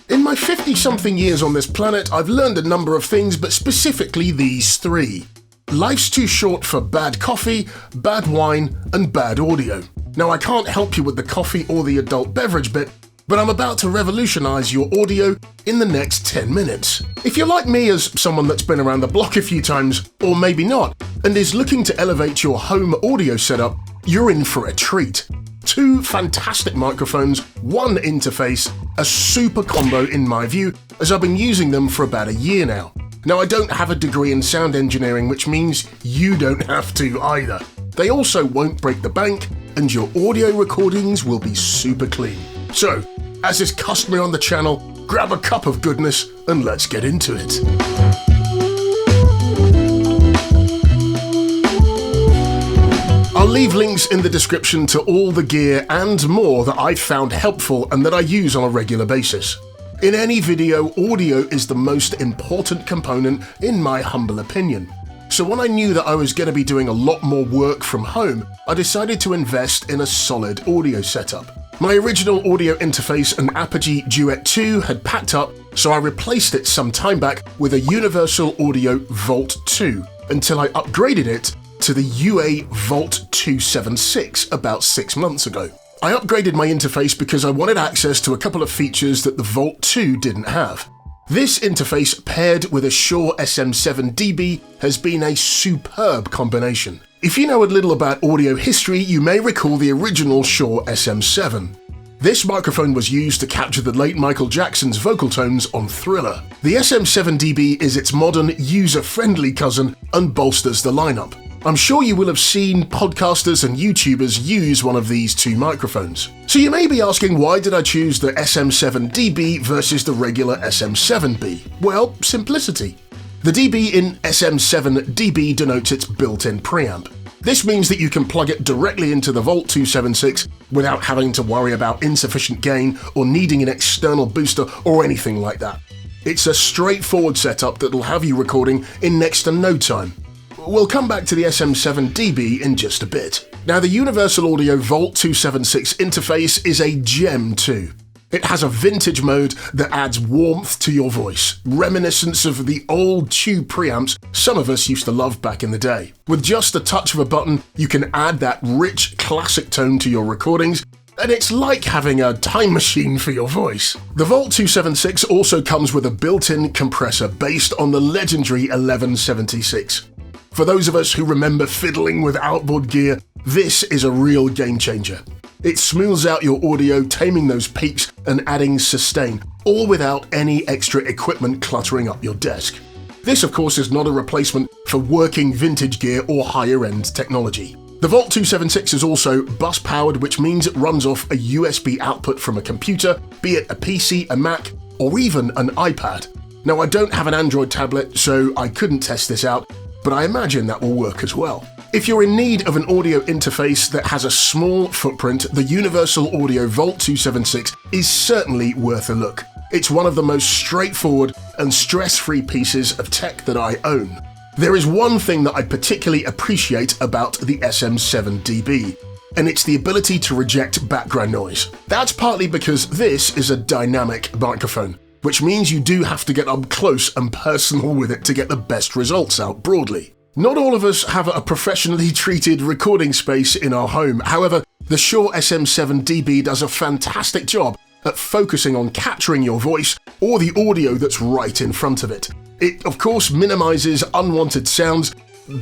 In my 50-something years on this planet, I've learned a number of things, but specifically these three. Life's too short for bad coffee, bad wine, and bad audio. Now, I can't help you with the coffee or the adult beverage bit, but I'm about to revolutionize your audio in the next 10 minutes. If you're like me as someone that's been around the block a few times, or maybe not, and is looking to elevate your home audio setup, you're in for a treat. Two fantastic microphones, one interface, a super combo in my view, as I've been using them for about a year now. Now, I don't have a degree in sound engineering, which means you don't have to either. They also won't break the bank, and your audio recordings will be super clean. So, as is customary on the channel, grab a cup of goodness and let's get into it. I'll leave links in the description to all the gear and more that I've found helpful and that I use on a regular basis. In any video, audio is the most important component in my humble opinion. So when I knew that I was going to be doing a lot more work from home, I decided to invest in a solid audio setup. My original audio interface, an Apogee Duet 2, had packed up, so I replaced it some time back with a Universal Audio Volt 2 until I upgraded it to the UA Volt 276 about 6 months ago. I upgraded my interface because I wanted access to a couple of features that the Volt 2 didn't have. This interface paired with a Shure SM7DB has been a superb combination. If you know a little about audio history, you may recall the original Shure SM7. This microphone was used to capture the late Michael Jackson's vocal tones on Thriller. The SM7DB is its modern, user-friendly cousin and bolsters the lineup. I'm sure you will have seen podcasters and YouTubers use one of these two microphones. So you may be asking, why did I choose the SM7DB versus the regular SM7B? Well, simplicity. The DB in SM7DB denotes its built-in preamp. This means that you can plug it directly into the Volt 276 without having to worry about insufficient gain or needing an external booster or anything like that. It's a straightforward setup that'll have you recording in next to no time. We'll come back to the SM7DB in just a bit. Now, the Universal Audio Volt 276 interface is a gem too. It has a vintage mode that adds warmth to your voice, reminiscent of the old tube preamps some of us used to love back in the day. With just the touch of a button, you can add that rich, classic tone to your recordings, and it's like having a time machine for your voice. The Volt 276 also comes with a built-in compressor based on the legendary 1176. For those of us who remember fiddling with outboard gear, this is a real game changer. It smooths out your audio, taming those peaks and adding sustain, all without any extra equipment cluttering up your desk. This, of course, is not a replacement for working vintage gear or higher-end technology. The Volt 276 is also bus-powered, which means it runs off a USB output from a computer, be it a PC, a Mac, or even an iPad. Now, I don't have an Android tablet, so I couldn't test this out, but I imagine that will work as well. If you're in need of an audio interface that has a small footprint, the Universal Audio Volt 276 is certainly worth a look. It's one of the most straightforward and stress-free pieces of tech that I own. There is one thing that I particularly appreciate about the SM7DB, and it's the ability to reject background noise. That's partly because this is a dynamic microphone, which means you do have to get up close and personal with it to get the best results out broadly. Not all of us have a professionally treated recording space in our home. However, the Shure SM7DB does a fantastic job at focusing on capturing your voice or the audio that's right in front of it. It, of course, minimizes unwanted sounds,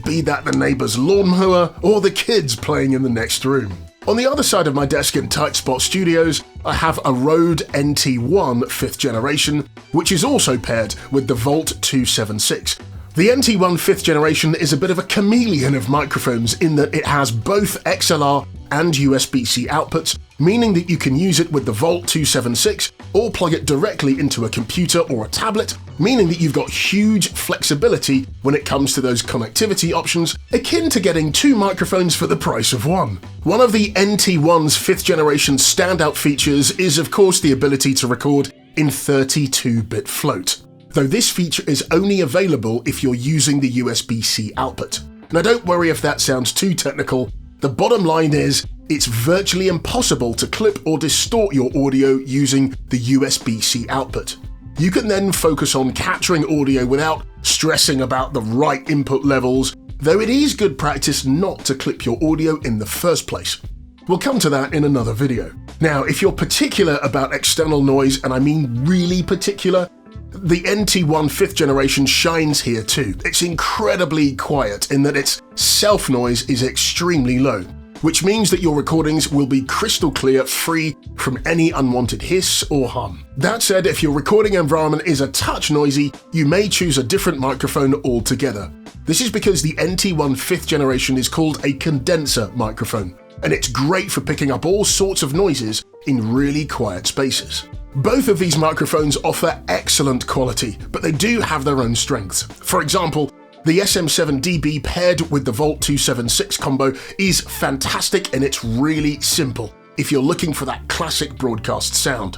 be that the neighbor's lawnmower or the kids playing in the next room. On the other side of my desk in Tight Spot Studios, I have a Rode NT1 5th generation, which is also paired with the Volt 276. The NT1 5th generation is a bit of a chameleon of microphones in that it has both XLR and USB-C outputs, meaning that you can use it with the Volt 276 or plug it directly into a computer or a tablet, meaning that you've got huge flexibility when it comes to those connectivity options, akin to getting two microphones for the price of one. One of the NT1's 5th generation standout features is, of course, the ability to record in 32-bit float, though this feature is only available if you're using the USB-C output. Now, don't worry if that sounds too technical. The bottom line is, it's virtually impossible to clip or distort your audio using the USB-C output. You can then focus on capturing audio without stressing about the right input levels, though it is good practice not to clip your audio in the first place. We'll come to that in another video. Now, if you're particular about external noise, and I mean really particular, the NT1 5th generation shines here too. It's incredibly quiet in that its self-noise is extremely low, which means that your recordings will be crystal clear, free from any unwanted hiss or hum. That said, if your recording environment is a touch noisy, you may choose a different microphone altogether. This is because the NT1 5th generation is called a condenser microphone, and it's great for picking up all sorts of noises in really quiet spaces. Both of these microphones offer excellent quality, but they do have their own strengths. For example, the SM7DB paired with the Volt 276 combo is fantastic, and it's really simple if you're looking for that classic broadcast sound.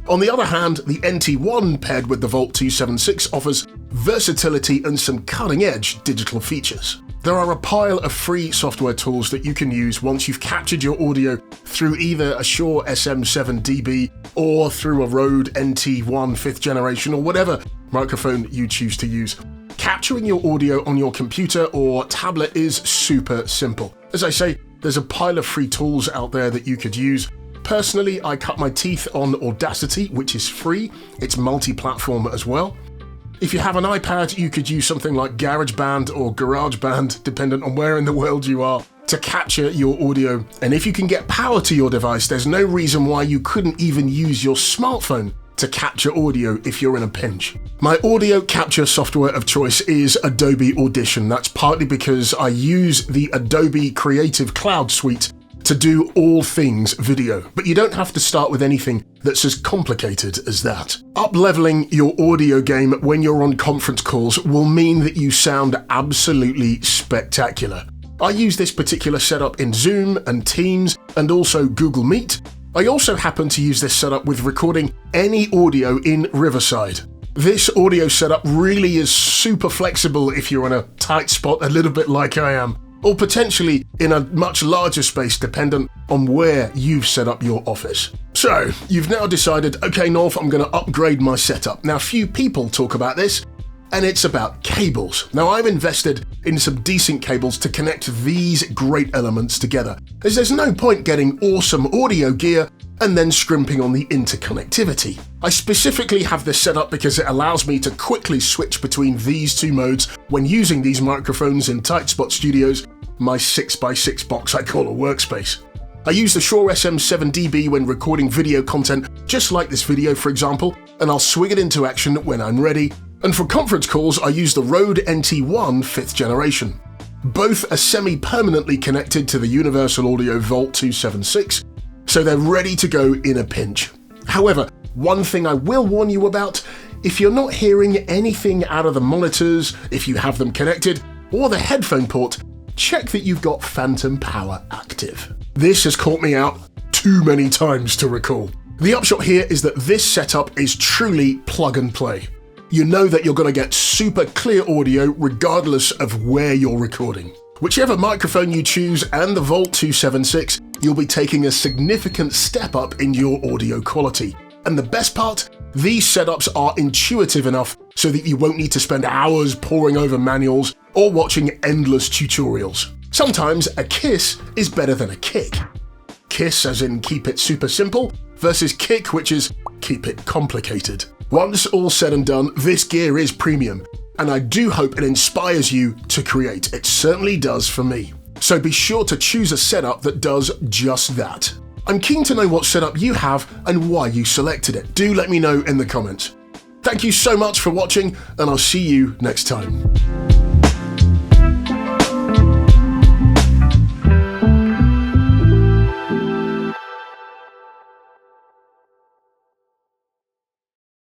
On the other hand, the NT1 paired with the Volt 276 offers versatility and some cutting-edge digital features. There are a pile of free software tools that you can use once you've captured your audio through either a Shure SM7DB or through a Rode NT1 5th generation or whatever microphone you choose to use. Capturing your audio on your computer or tablet is super simple. As I say, there's a pile of free tools out there that you could use. Personally, I cut my teeth on Audacity, which is free. It's multi-platform as well. If you have an iPad, you could use something like GarageBand or GarageBand, dependent on where in the world you are, to capture your audio. And if you can get power to your device, there's no reason why you couldn't even use your smartphone to capture audio if you're in a pinch. My audio capture software of choice is Adobe Audition. That's partly because I use the Adobe Creative Cloud suite to do all things video, but you don't have to start with anything that's as complicated as that. Up-leveling your audio game when you're on conference calls will mean that you sound absolutely spectacular. I use this particular setup in Zoom and Teams and also Google Meet. I also happen to use this setup with recording any audio in Riverside. This audio setup really is super flexible if you're in a tight spot, a little bit like I am, or potentially in a much larger space dependent on where you've set up your office. So, you've now decided, okay Norf, I'm going to upgrade my setup. Now, few people talk about this, and it's about cables. Now, I've invested in some decent cables to connect these great elements together, as there's no point getting awesome audio gear and then scrimping on the interconnectivity. I specifically have this set up because it allows me to quickly switch between these two modes when using these microphones in Tight Spot Studios, my 6x6 box I call a workspace. I use the Shure SM7DB when recording video content, just like this video for example, and I'll swing it into action when I'm ready. And for conference calls, I use the Rode NT1 5th generation. Both are semi-permanently connected to the Universal Audio Volt 276, so they're ready to go in a pinch. However, one thing I will warn you about, if you're not hearing anything out of the monitors, if you have them connected, or the headphone port, check that you've got phantom power active. This has caught me out too many times to recall. The upshot here is that this setup is truly plug and play. You know that you're going to get super clear audio regardless of where you're recording. Whichever microphone you choose and the Volt 276, you'll be taking a significant step up in your audio quality. And the best part? These setups are intuitive enough so that you won't need to spend hours poring over manuals or watching endless tutorials. Sometimes a kiss is better than a kick. Kiss as in keep it super simple, versus kick which is keep it complicated. Once all said and done, this gear is premium, and I do hope it inspires you to create. It certainly does for me. So be sure to choose a setup that does just that. I'm keen to know what setup you have and why you selected it. Do let me know in the comments. Thank you so much for watching, and I'll see you next time.